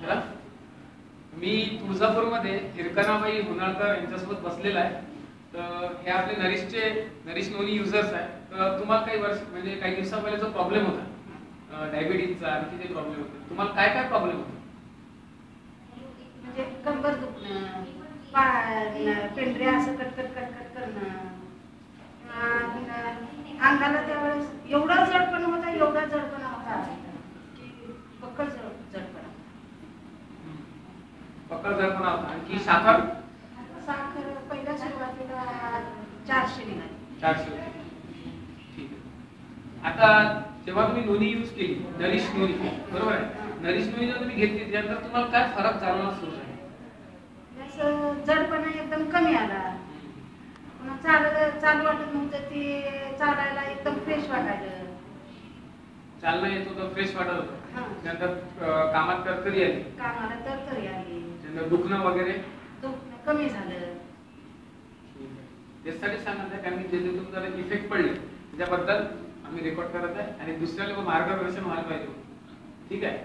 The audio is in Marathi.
चला, मी तुळजापूरमध्ये हिरकणाबाई हुनाळकर यांच्यासोबत बसलेला आहे. तर हे आपले नरिश नोनी युजर्स आहे. तर तुम्हाला काही वर्ष म्हणजे काही दिवसा पहिले जो प्रॉब्लेम होता डायबिटीजचा, आणखी जे प्रॉब्लेम होते, तुम्हाला काय काय प्रॉब्लेम होता? म्हणजे कंबर दुखणं, पेंढऱ्या असं कटकट कटकट करणं, अंगाला त्यावेळेस एवढा जडपणा होता की पक्कड जडपणा होता. आणखी साखर पहिल्या सुरुवातीला 400 निघाली. 400 होती. ठीक आहे. आता जेव्हा तुम्ही नोनी यूज केली, नरिश नोनी, बरोबर आहे, नरिश नोनी जर तुम्ही घेतली त्यानंतर तुम्हाला काय फरक जाणवला सुरू झाला? जडपणा एकदम कमी आला. पुन्हा चालू वाटत नव्हतं, ते चालायला एकदम फ्रेश वाटायचं. चालणं येत होतं, फ्रेश वाटत होतं. त्यानंतर कामात तरतरी आली. त्यानंतर दुखणं वगैरे कमी झालं. त्यासाठी सांगत आहे की जे तुमचा इफेक्ट पडले त्याच्याबद्दल आम्ही रेकॉर्ड करत आहे आणि दुसऱ्याला मार्गदर्शन व्हायला पाहिजे. ठीक आहे.